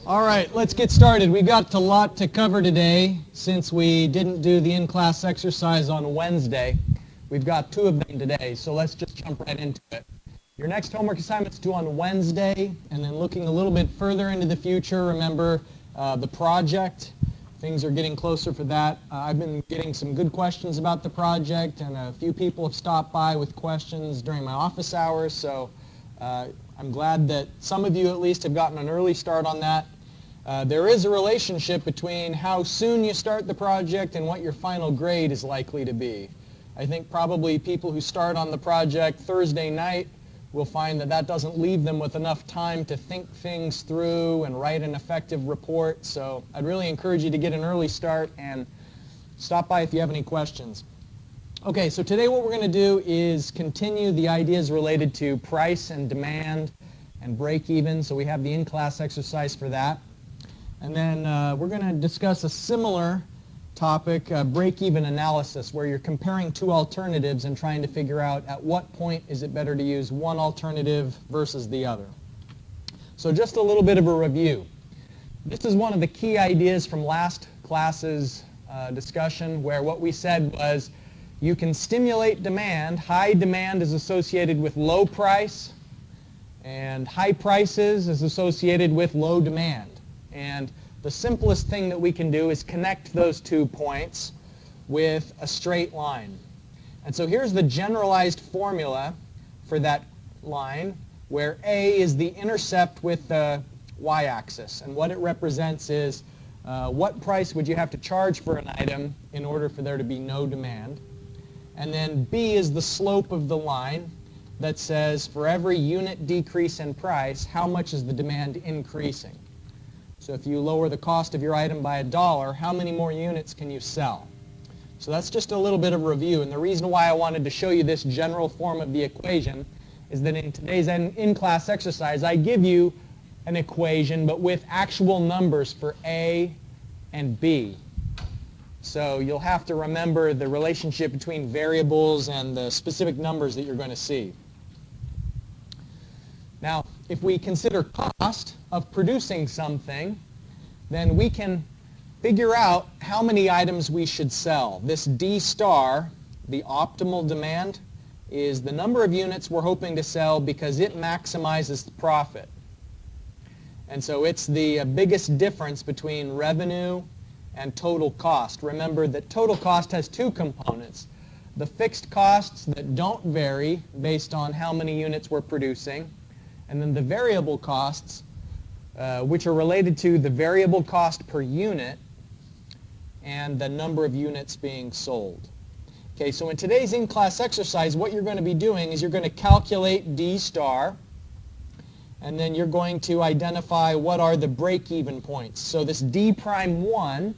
All right, let's get started. We got a lot to cover today since we didn't do the in-class exercise on Wednesday. We've got 2 of them today, so let's just jump right into it. Your next homework assignment's due on Wednesday, and then looking a little bit further into the future, remember the project. Things are getting closer for that. I've been getting some good questions about the project, and a few people have stopped by with questions during my office hours, so I'm glad that some of you at least have gotten an early start on that. There is a relationship between how soon you start the project and what your final grade is likely to be. I think probably people who start on the project Thursday night will find that that doesn't leave them with enough time to think things through and write an effective report. So I'd really encourage you to get an early start and stop by if you have any questions. Okay, so today what we're going to do is continue the ideas related to price and demand and break even. So we have the in-class exercise for that. And then we're going to discuss a similar topic, break-even analysis, where you're comparing 2 alternatives and trying to figure out at what point is it better to use one alternative versus the other. So just a little bit of a review. This is one of the key ideas from last class's discussion, where what we said was you can stimulate demand. High demand is associated with low price, and high prices is associated with low demand. And the simplest thing that we can do is connect those 2 points with a straight line. And so here's the generalized formula for that line, where A is the intercept with the y-axis. And what it represents is what price would you have to charge for an item in order for there to be no demand. And then B is the slope of the line that says for every unit decrease in price, how much is the demand increasing? So if you lower the cost of your item by $1, how many more units can you sell? So that's just a little bit of review. And the reason why I wanted to show you this general form of the equation is that in today's in-class exercise, I give you an equation, but with actual numbers for A and B. So you'll have to remember the relationship between variables and the specific numbers that you're going to see. Now, if we consider cost of producing something, then we can figure out how many items we should sell. This D star, the optimal demand, is the number of units we're hoping to sell because it maximizes the profit. And so it's the biggest difference between revenue and total cost. Remember that total cost has 2 components. The fixed costs that don't vary based on how many units we're producing, and then the variable costs, which are related to the variable cost per unit and the number of units being sold. Okay, so in today's in-class exercise, what you're going to be doing is you're going to calculate D star, and then you're going to identify what are the break-even points. So this D prime 1,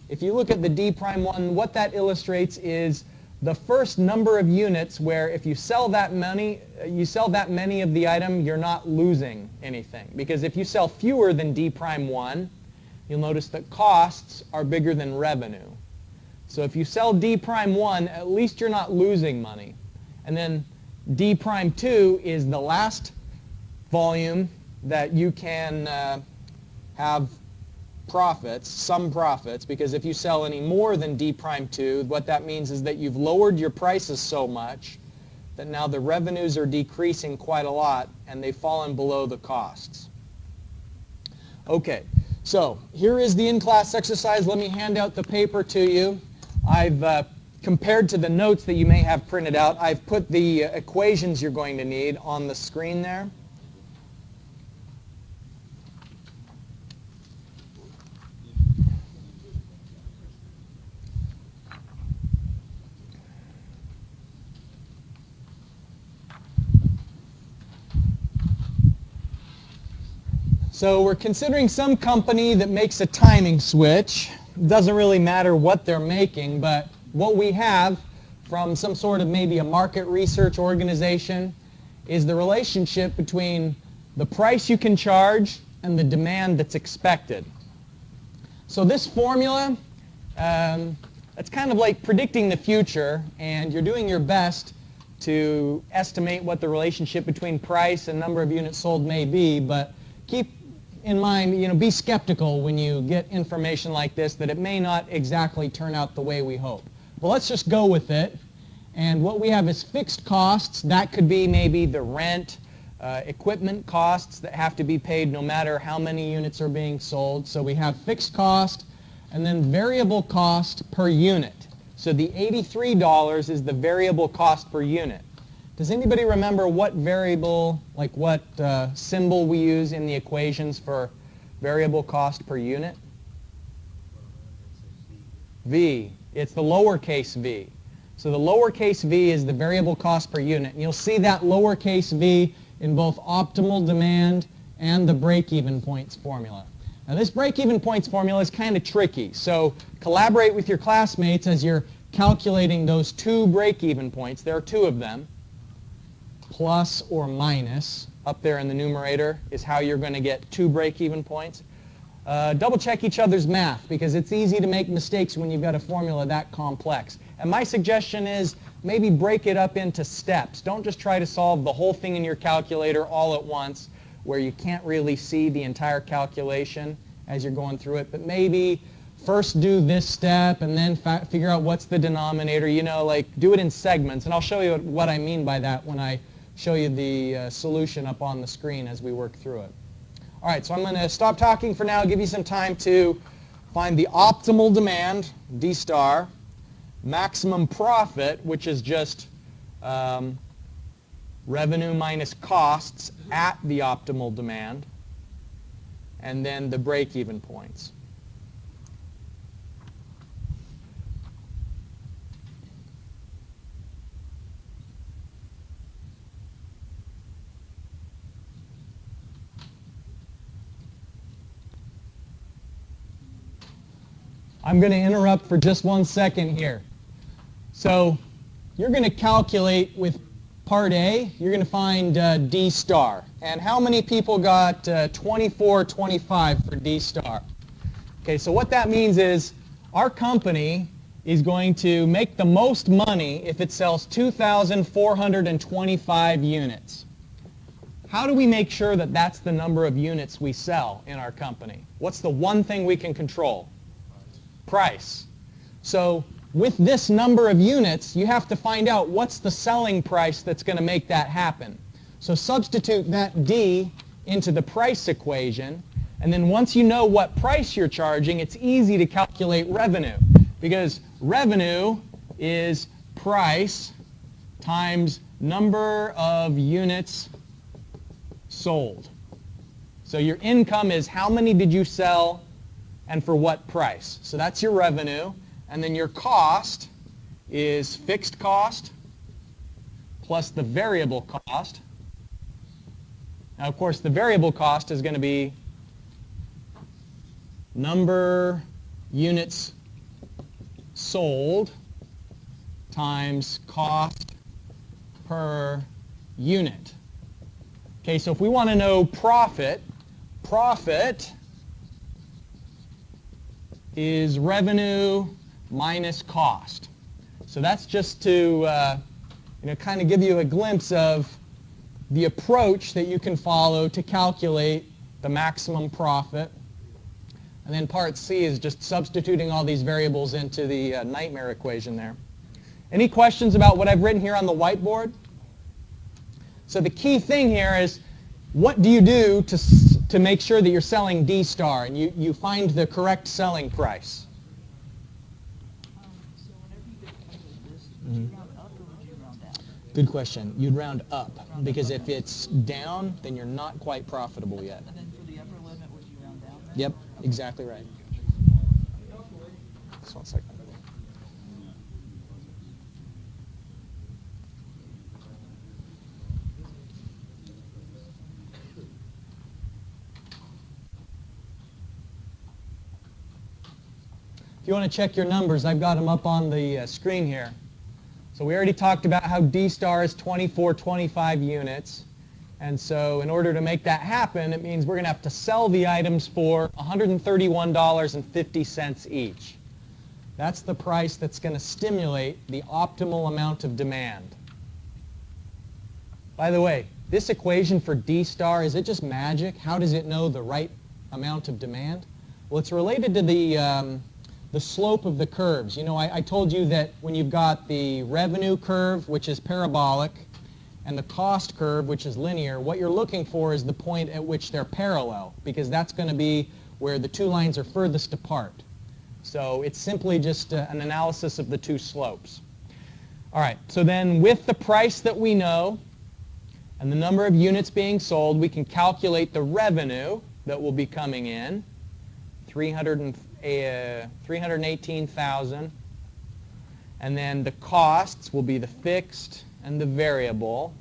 if you look at the D prime 1, what that illustrates is the first number of units where if you sell that many of the item, you're not losing anything. Because if you sell fewer than D prime 1, you'll notice that costs are bigger than revenue. So if you sell D prime 1, at least you're not losing money. And then D prime 2 is the last volume that you can have profits, some profits, because if you sell any more than D prime 2, what that means is that you've lowered your prices so much that now the revenues are decreasing quite a lot and they've fallen below the costs. Okay, so here is the in-class exercise. Let me hand out the paper to you. I've compared to the notes that you may have printed out, I've put the equations you're going to need on the screen there. So we're considering some company that makes a timing switch. It doesn't really matter what they're making, but what we have from some sort of maybe a market research organization is the relationship between the price you can charge and the demand that's expected. So this formula, it's kind of like predicting the future, and you're doing your best to estimate what the relationship between price and number of units sold may be, but keep in mind, be skeptical when you get information like this that it may not exactly turn out the way we hope. But let's just go with it. And what we have is fixed costs. That could be maybe the rent, equipment costs that have to be paid no matter how many units are being sold. So we have fixed cost and then variable cost per unit. So the $83 is the variable cost per unit. Does anybody remember what variable, like what symbol we use in the equations for variable cost per unit? V. It's the lowercase v. So the lowercase v is the variable cost per unit. And you'll see that lowercase v in both optimal demand and the break-even points formula. Now this break-even points formula is kind of tricky. So collaborate with your classmates as you're calculating those two break-even points. There are two of them. Plus or minus up there in the numerator is how you're going to get two break-even points. Double check each other's math because it's easy to make mistakes when you've got a formula that complex. And my suggestion is maybe break it up into steps. Don't just try to solve the whole thing in your calculator all at once where you can't really see the entire calculation as you're going through it, but maybe first do this step and then figure out what's the denominator, like do it in segments. And I'll show you what I mean by that when I show you the solution up on the screen as we work through it. All right, so I'm going to stop talking for now, give you some time to find the optimal demand, D star, maximum profit, which is just revenue minus costs at the optimal demand, and then the break-even points. I'm going to interrupt for just 1 second here. So you're going to calculate with part A, you're going to find D star. And how many people got 2425 for D star? Okay, so what that means is our company is going to make the most money if it sells 2,425 units. How do we make sure that that's the number of units we sell in our company? What's the one thing we can control? Price. So with this number of units, you have to find out what's the selling price that's going to make that happen. So substitute that D into the price equation, and then once you know what price you're charging, it's easy to calculate revenue, because revenue is price times number of units sold. So your income is how many did you sell and for what price. So that's your revenue. And then your cost is fixed cost plus the variable cost. Now, of course, the variable cost is going to be number units sold times cost per unit. Okay, so if we want to know profit is revenue minus cost. So that's just to kind of give you a glimpse of the approach that you can follow to calculate the maximum profit. And then part C is just substituting all these variables into the nightmare equation there. Any questions about what I've written here on the whiteboard? So the key thing here is, what do you do to make sure that you're selling D star and you find the correct selling price? So whenever you get like this, would you round up or would you round down? Good question. You'd round up, because if it's down, then you're not quite profitable yet. And then for the upper limit, would you round down then? Yep, exactly right. Just 1 second. If you want to check your numbers, I've got them up on the screen here. So we already talked about how D star is 2425 units. And so in order to make that happen, it means we're going to have to sell the items for $131.50 each. That's the price that's going to stimulate the optimal amount of demand. By the way, this equation for D star, is it just magic? How does it know the right amount of demand? Well, it's related to the slope of the curves. You know, I told you that when you've got the revenue curve, which is parabolic, and the cost curve, which is linear, what you're looking for is the point at which they're parallel, because that's going to be where the two lines are furthest apart. So it's simply just an analysis of the two slopes. All right, so then with the price that we know and the number of units being sold, we can calculate the revenue that will be coming in, 318,000. And then the costs will be the fixed and the variable.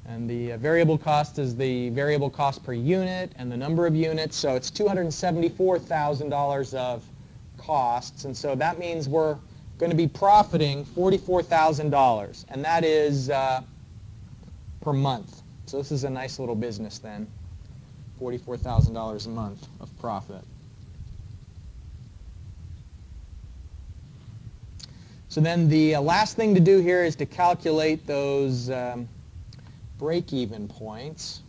And the variable cost is the variable cost per unit and the number of units. So it's $274,000 of costs. And so that means we're going to be profiting $44,000. And that is per month. So this is a nice little business then. $44,000 a month of profit. So then the last thing to do here is to calculate those break-even points.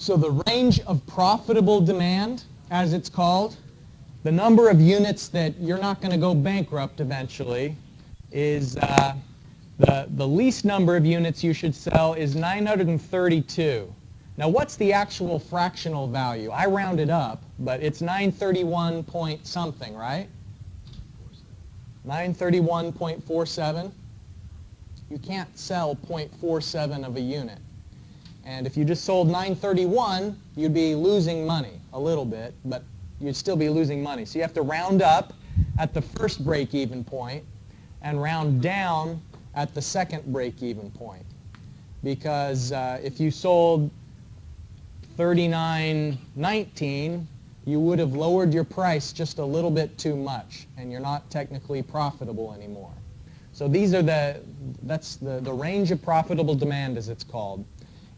So the range of profitable demand, as it's called, the number of units that you're not going to go bankrupt eventually, is the least number of units you should sell is 932. Now what's the actual fractional value? I rounded up, but it's 931 point something, right? 931.47. You can't sell 0.47 of a unit. And if you just sold 931, you'd be losing money a little bit, but you'd still be losing money. So you have to round up at the first break-even point and round down at the second break-even point. Because if you sold 39.19, you would have lowered your price just a little bit too much, and you're not technically profitable anymore. So these are that's the range of profitable demand, as it's called.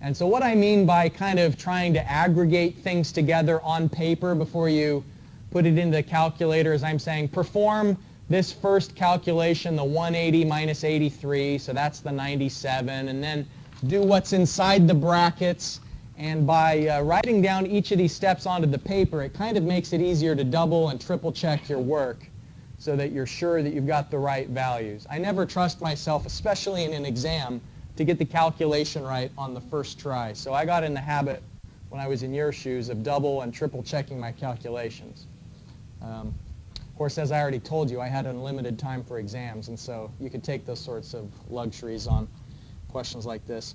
And so what I mean by kind of trying to aggregate things together on paper before you put it into the calculator is I'm saying perform this first calculation, the 180 minus 83, so that's the 97, and then do what's inside the brackets. And by writing down each of these steps onto the paper, it kind of makes it easier to double and triple check your work so that you're sure that you've got the right values. I never trust myself, especially in an exam, to get the calculation right on the first try. So I got in the habit when I was in your shoes of double and triple checking my calculations. Of course, as I already told you, I had unlimited time for exams, and so you could take those sorts of luxuries on questions like this.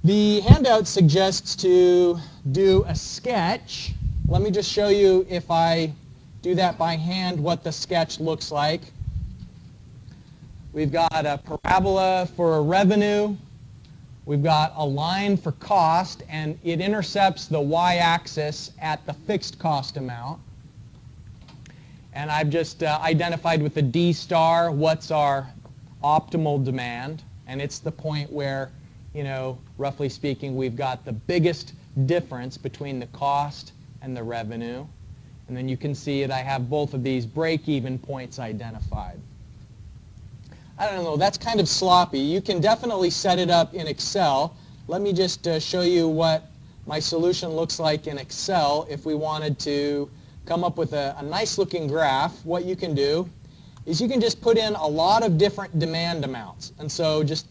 The handout suggests to do a sketch. Let me just show you, if I do that by hand, what the sketch looks like. We've got a parabola for revenue. We've got a line for cost, and it intercepts the y-axis at the fixed cost amount. And I've just identified with the D star what's our optimal demand. And it's the point where, you know, roughly speaking, we've got the biggest difference between the cost and the revenue. And then you can see that I have both of these break-even points identified. I don't know, that's kind of sloppy. You can definitely set it up in Excel. Let me just show you what my solution looks like in Excel if we wanted to come up with a nice looking graph. What you can do is you can just put in a lot of different demand amounts. And so just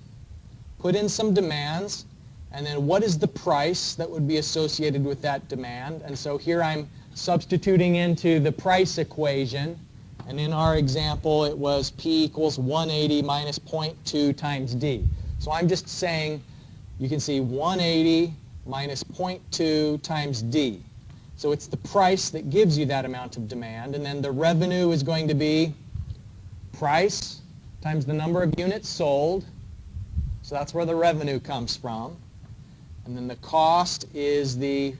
put in some demands, and then what is the price that would be associated with that demand. And so here I'm substituting into the price equation. And in our example, it was P equals 180 minus 0.2 times D. So I'm just saying, you can see 180 minus 0.2 times D. So it's the price that gives you that amount of demand. And then the revenue is going to be price times the number of units sold. So that's where the revenue comes from. And then the cost is the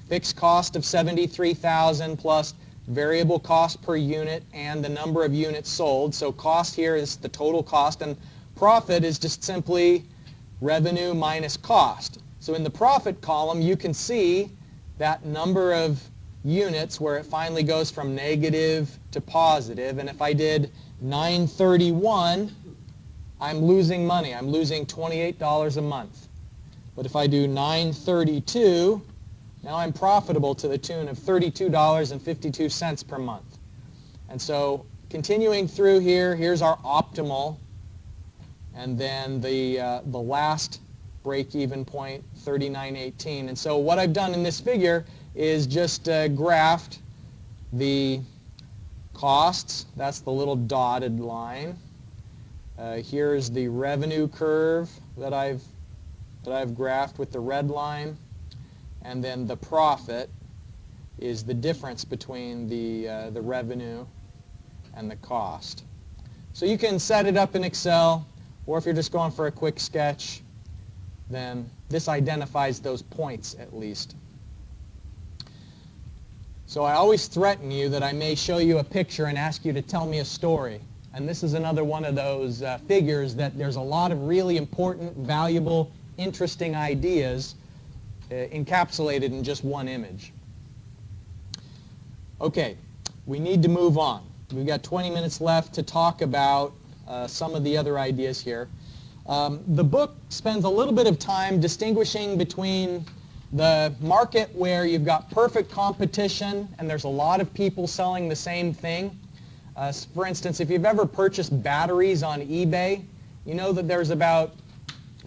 fixed cost of $73,000 plus variable cost per unit and the number of units sold. So cost here is the total cost, and profit is just simply revenue minus cost. So in the profit column, you can see that number of units where it finally goes from negative to positive. And if I did 931, I'm losing money. I'm losing $28 a month. But if I do 932, now I'm profitable to the tune of $32.52 per month. And so continuing through here, here's our optimal. And then the last break-even point, 39.18. And so what I've done in this figure is just graphed the costs. That's the little dotted line. Here's the revenue curve that I've graphed with the red line. And then the profit is the difference between the revenue and the cost. So you can set it up in Excel, or if you're just going for a quick sketch, then this identifies those points at least. So I always threaten you that I may show you a picture and ask you to tell me a story. And this is another one of those figures that there's a lot of really important, valuable, interesting ideas encapsulated in just one image. Okay, we need to move on. We've got 20 minutes left to talk about some of the other ideas here. The book spends a little bit of time distinguishing between the market where you've got perfect competition and there's a lot of people selling the same thing. For instance, if you've ever purchased batteries on eBay, you know that there's about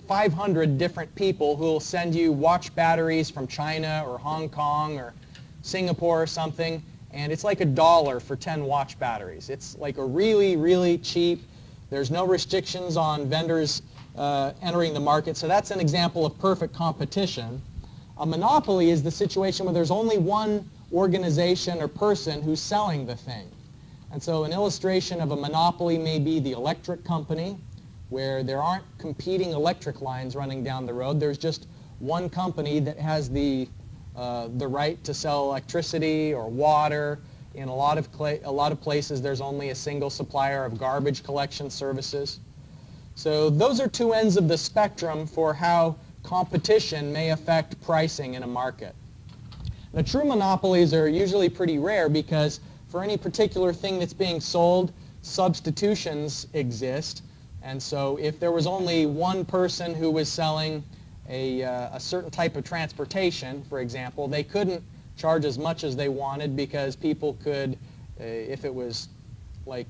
500 different people who will send you watch batteries from China or Hong Kong or Singapore or something, and it's like $1 for 10 watch batteries. It's like a really, really cheap. There's no restrictions on vendors entering the market, so that's an example of perfect competition. A monopoly is the situation where there's only one organization or person who's selling the thing. And so an illustration of a monopoly may be the electric company, where there aren't competing electric lines running down the road. There's just one company that has the right to sell electricity or water. In a lot of places, there's only a single supplier of garbage collection services. So those are two ends of the spectrum for how competition may affect pricing in a market. The true monopolies are usually pretty rare because for any particular thing that's being sold, substitutions exist. And so if there was only one person who was selling a certain type of transportation, for example, they couldn't charge as much as they wanted because people could, if it was like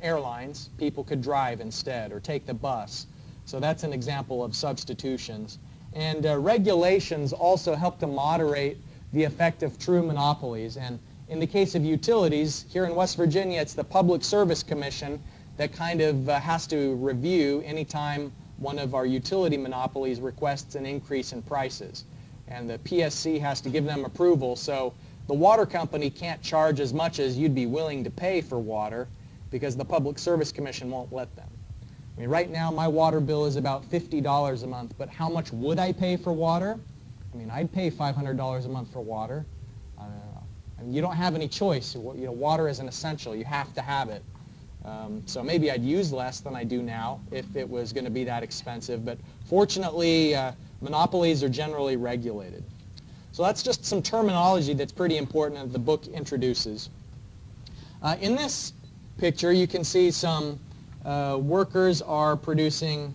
airlines, people could drive instead or take the bus. So that's an example of substitutions. And regulations also help to moderate the effect of true monopolies. And in the case of utilities, here in West Virginia, it's the Public Service Commission that kind of has to review anytime one of our utility monopolies requests an increase in prices. And the PSC has to give them approval. So the water company can't charge as much as you'd be willing to pay for water because the Public Service Commission won't let them. I mean, right now my water bill is about $50 a month, but how much would I pay for water? I mean, I'd pay $500 a month for water. I mean, you don't have any choice. You know, water is an essential. You have to have it. So maybe I'd use less than I do now if it was going to be that expensive. But fortunately, monopolies are generally regulated. So that's just some terminology that's pretty important that the book introduces. In this picture, you can see some workers are producing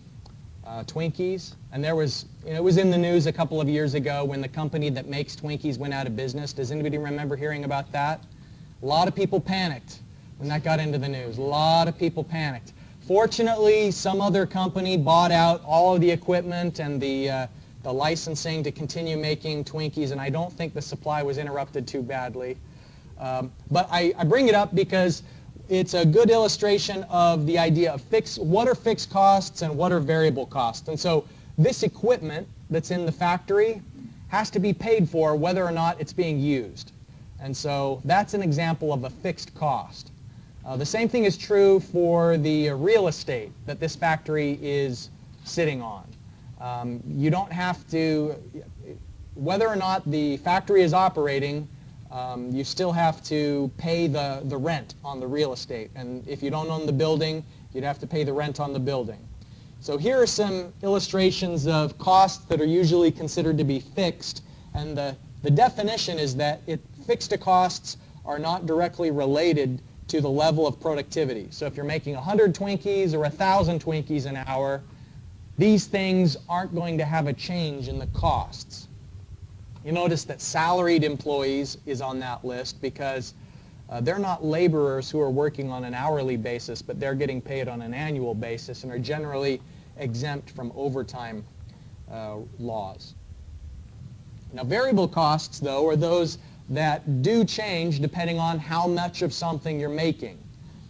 Twinkies. And there was, you know, it was in the news a couple of years ago when the company that makes Twinkies went out of business. Does anybody remember hearing about that? A lot of people panicked when that got into the news. A lot of people panicked. Fortunately, some other company bought out all of the equipment and the licensing to continue making Twinkies, and I don't think the supply was interrupted too badly. But I bring it up because it's a good illustration of the idea of what are fixed costs and what are variable costs. And so this equipment that's in the factory has to be paid for whether or not it's being used. And so that's an example of a fixed cost. The same thing is true for the real estate that this factory is sitting on. You don't have to, whether or not the factory is operating, you still have to pay the rent on the real estate. And if you don't own the building, you'd have to pay the rent on the building. So here are some illustrations of costs that are usually considered to be fixed. And the definition is that fixed costs are not directly related to the level of productivity. So if you're making 100 Twinkies or 1,000 Twinkies an hour, these things aren't going to have a change in the costs. You notice that salaried employees is on that list because they're not laborers who are working on an hourly basis, but they're getting paid on an annual basis and are generally exempt from overtime laws. Now, variable costs, though, are those that do change depending on how much of something you're making.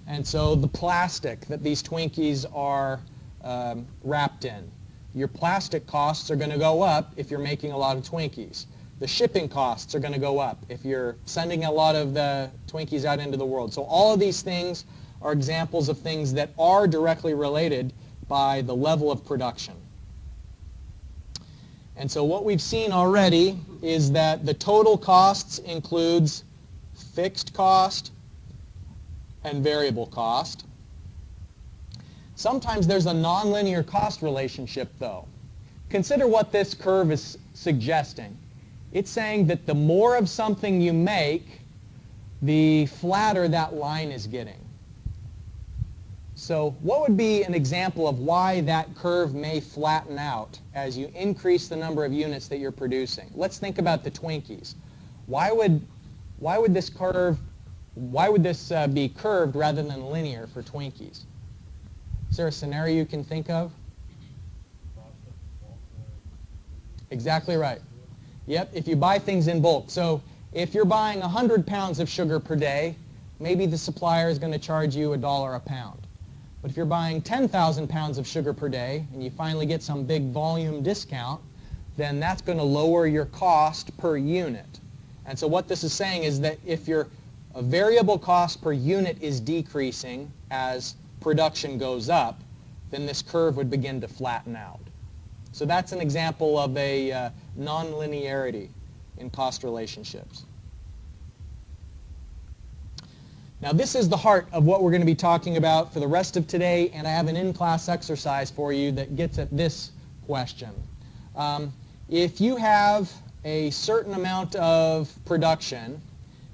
And so the plastic that these Twinkies are wrapped in, your plastic costs are going to go up if you're making a lot of Twinkies. The shipping costs are going to go up if you're sending a lot of the Twinkies out into the world. So all of these things are examples of things that are directly related by the level of production. And so what we've seen already is that the total costs includes fixed cost and variable cost. Sometimes there's a nonlinear cost relationship, though. Consider what this curve is suggesting. It's saying that the more of something you make, the flatter that line is getting. So what would be an example of why that curve may flatten out as you increase the number of units that you're producing? Let's think about the Twinkies. Why would this be curved rather than linear for Twinkies? Is there a scenario you can think of? Exactly right. Yep, if you buy things in bulk. So if you're buying 100 pounds of sugar per day, maybe the supplier is going to charge you $1 a pound. But if you're buying 10,000 pounds of sugar per day and you finally get some big volume discount, then that's going to lower your cost per unit. And so what this is saying is that if your variable cost per unit is decreasing as production goes up, then this curve would begin to flatten out. So that's an example of a nonlinearity in cost relationships. Now this is the heart of what we're going to be talking about for the rest of today, and I have an in-class exercise for you that gets at this question. If you have a certain amount of production,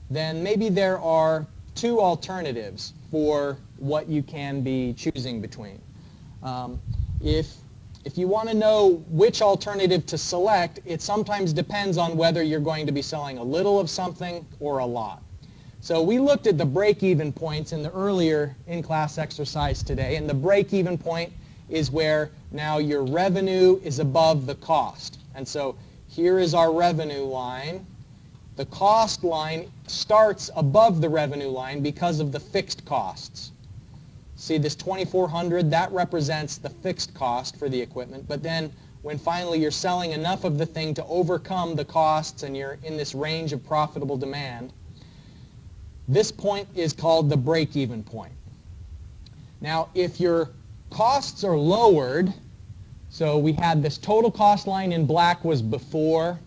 then maybe there are two alternatives for what you can be choosing between. If you want to know which alternative to select, it sometimes depends on whether you're going to be selling a little of something or a lot. So we looked at the break-even points in the earlier in-class exercise today, and the break-even point is where now your revenue is above the cost. And so here is our revenue line. The cost line starts above the revenue line because of the fixed costs. See this 2,400, that represents the fixed cost for the equipment, but then when finally you're selling enough of the thing to overcome the costs and you're in this range of profitable demand, this point is called the break-even point. Now, if your costs are lowered, so we had this total cost line in black was before,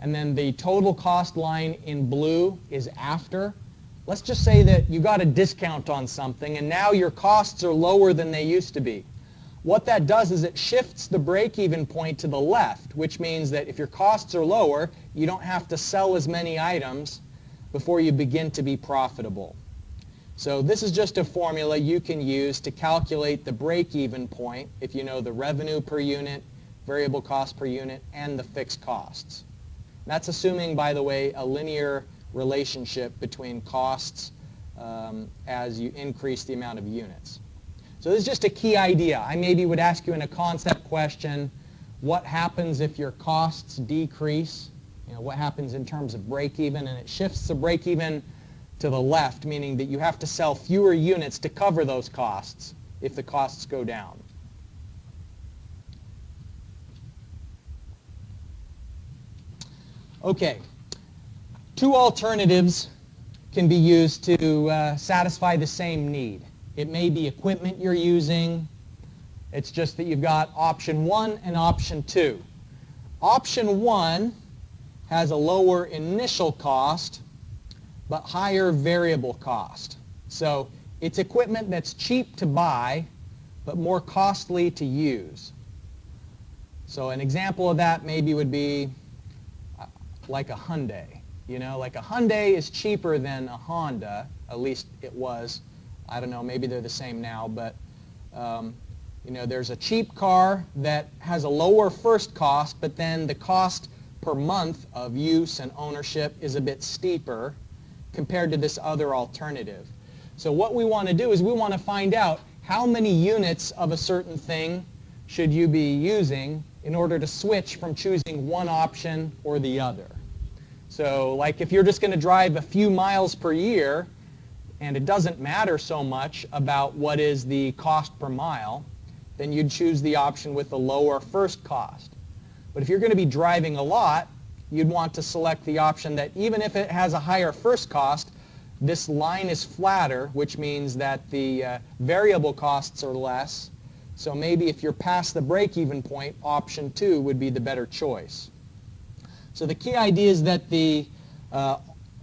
and then the total cost line in blue is after. Let's just say that you got a discount on something, and now your costs are lower than they used to be. What that does is it shifts the break-even point to the left, which means that if your costs are lower, you don't have to sell as many items before you begin to be profitable. So this is just a formula you can use to calculate the break-even point if you know the revenue per unit, variable cost per unit, and the fixed costs. That's assuming, by the way, a linear relationship between costs as you increase the amount of units. So this is just a key idea. I maybe would ask you in a concept question, what happens if your costs decrease? You know, what happens in terms of break-even? And it shifts the break-even to the left, meaning that you have to sell fewer units to cover those costs if the costs go down. Okay, two alternatives can be used to satisfy the same need. It may be equipment you're using. It's just that you've got option 1 and option 2. Option 1 has a lower initial cost but higher variable cost. So it's equipment that's cheap to buy but more costly to use. So an example of that maybe would be like a Hyundai. You know, like a Hyundai is cheaper than a Honda, at least it was. I don't know, maybe they're the same now, but you know, there's a cheap car that has a lower first cost, but then the cost per month of use and ownership is a bit steeper compared to this other alternative. So what we want to do is we want to find out how many units of a certain thing should you be using in order to switch from choosing one option or the other. So like if you're just going to drive a few miles per year and it doesn't matter so much about what is the cost per mile, then you'd choose the option with the lower first cost. But if you're going to be driving a lot, you'd want to select the option that even if it has a higher first cost, this line is flatter, which means that the variable costs are less. So maybe if you're past the break-even point, option 2 would be the better choice. So the key idea is that the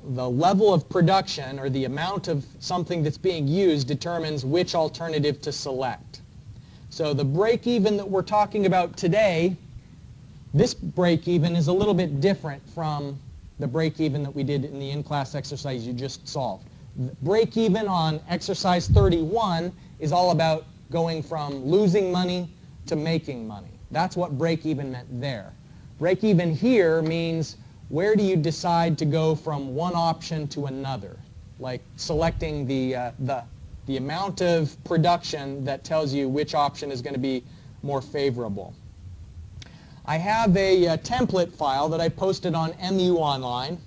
level of production or the amount of something that's being used determines which alternative to select. So the break-even that we're talking about today, this break-even is a little bit different from the break-even that we did in the in-class exercise you just solved. Break-even on exercise 31 is all about going from losing money to making money. That's what break-even meant there. Break-even here means where do you decide to go from one option to another, like selecting the amount of production that tells you which option is going to be more favorable. I have a template file that I posted on MU Online.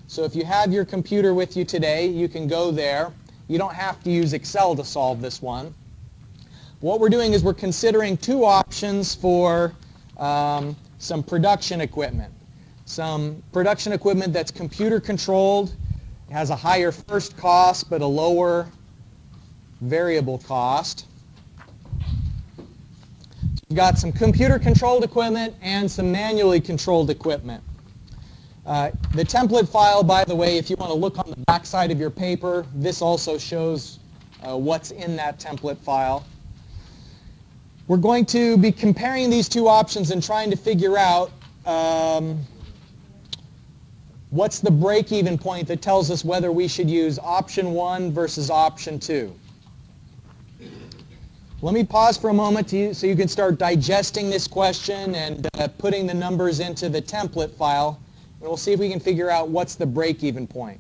So if you have your computer with you today, you can go there. You don't have to use Excel to solve this one. What we're doing is we're considering two options for some production equipment. Some production equipment that's computer controlled, has a higher first cost but a lower variable cost. We've got some computer controlled equipment and some manually controlled equipment. The template file, by the way, if you want to look on the back side of your paper, this also shows what's in that template file. We're going to be comparing these two options and trying to figure out what's the break-even point that tells us whether we should use option 1 versus option 2. Let me pause for a moment so you can start digesting this question and putting the numbers into the template file, and we'll see if we can figure out what's the break-even point.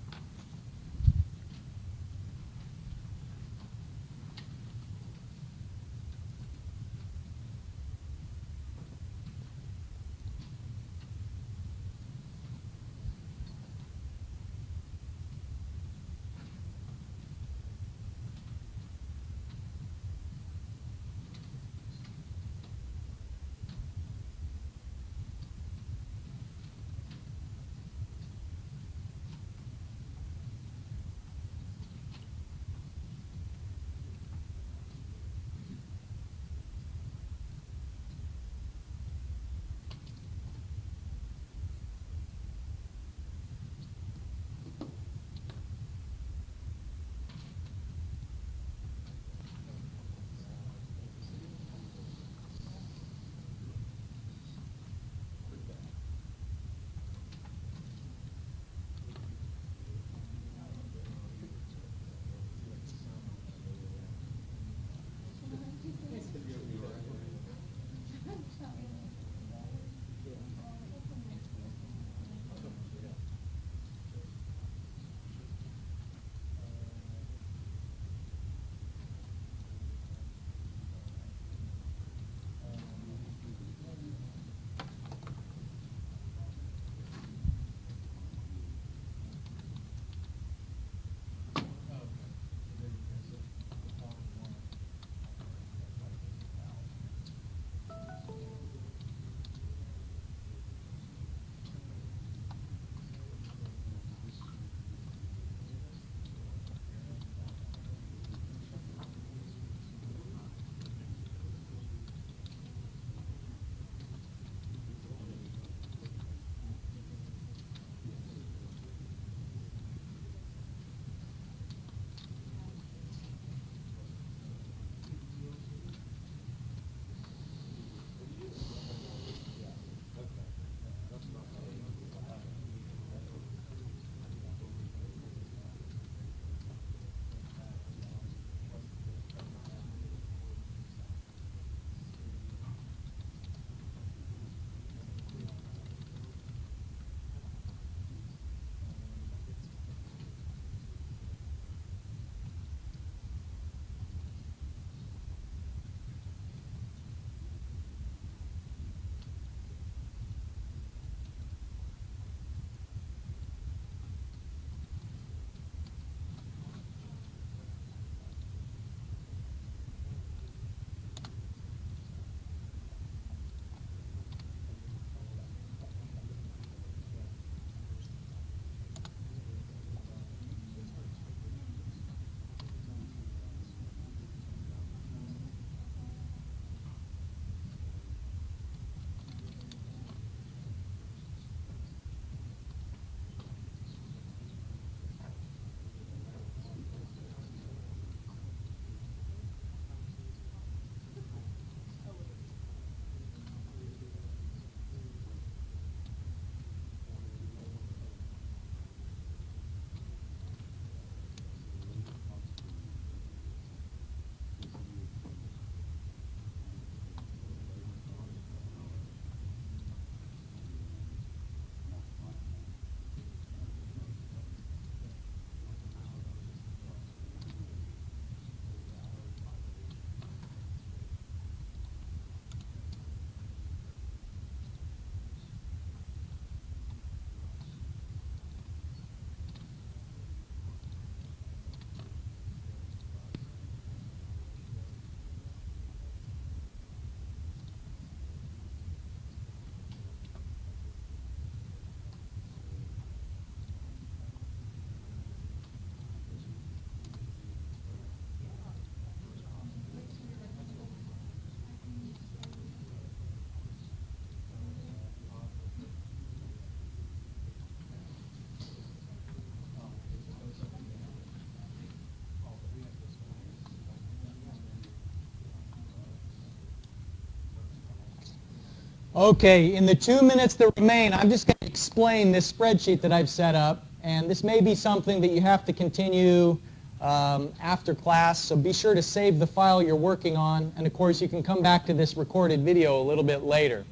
Okay, in the 2 minutes that remain, I'm just going to explain this spreadsheet that I've set up, and this may be something that you have to continue after class, so be sure to save the file you're working on, and of course you can come back to this recorded video a little bit later.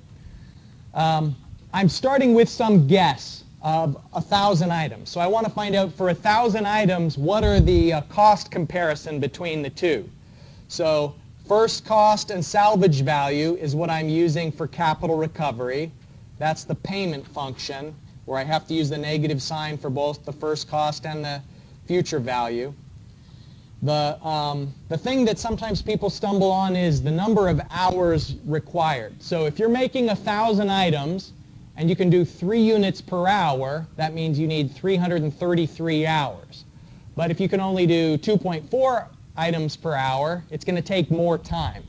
I'm starting with some guess of 1,000 items, so I want to find out for 1,000 items what are the cost comparison between the two. So first cost and salvage value is what I'm using for capital recovery. That's the payment function, where I have to use the negative sign for both the first cost and the future value. The thing that sometimes people stumble on is the number of hours required. So if you're making 1,000 items and you can do 3 units per hour, that means you need 333 hours. But if you can only do 2.4 items per hour, it's going to take more time.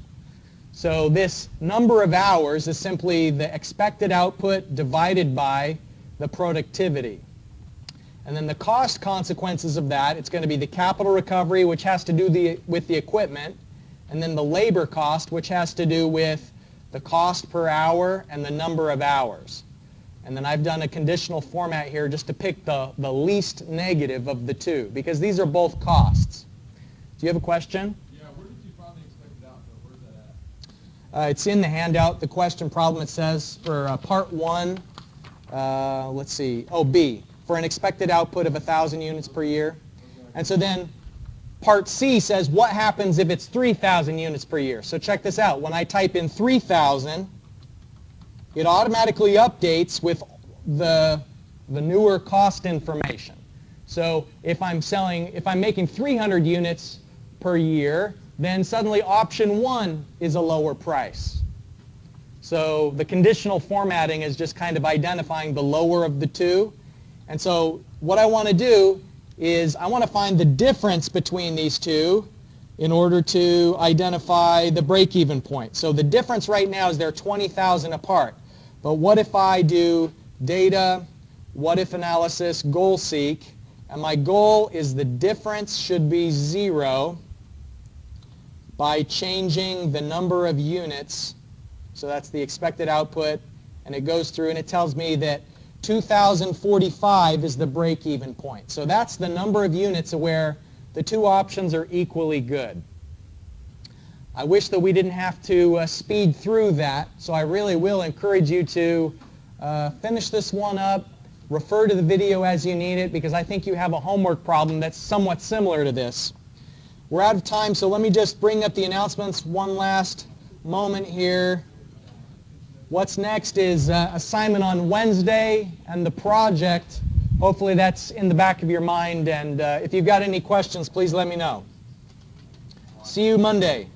So this number of hours is simply the expected output divided by the productivity. And then the cost consequences of that, it's going to be the capital recovery, which has to do with the equipment, and then the labor cost, which has to do with the cost per hour and the number of hours. And then I've done a conditional format here just to pick the least negative of the two, because these are both costs. Do you have a question? Yeah, where did you find the expected output? Where's that at? It's in the handout, the question problem. It says for part 1, let's see, B, for an expected output of 1,000 units per year. Okay. And so then part C says what happens if it's 3,000 units per year. So check this out. When I type in 3,000, it automatically updates with the newer cost information. So if I'm making 300 units per year, then suddenly option 1 is a lower price. So the conditional formatting is just kind of identifying the lower of the two. And so what I want to do is I want to find the difference between these two in order to identify the break-even point. So the difference right now is they're 20,000 apart. But what if I do data, what if analysis, goal seek, and my goal is the difference should be 0 by changing the number of units. So that's the expected output, and it goes through and it tells me that 2,045 is the break-even point. So that's the number of units where the two options are equally good. I wish that we didn't have to speed through that, so I really will encourage you to finish this one up, refer to the video as you need it, because I think you have a homework problem that's somewhat similar to this. We're out of time, so let me just bring up the announcements one last moment here. What's next is assignment on Wednesday and the project. Hopefully that's in the back of your mind, and if you've got any questions, please let me know. See you Monday.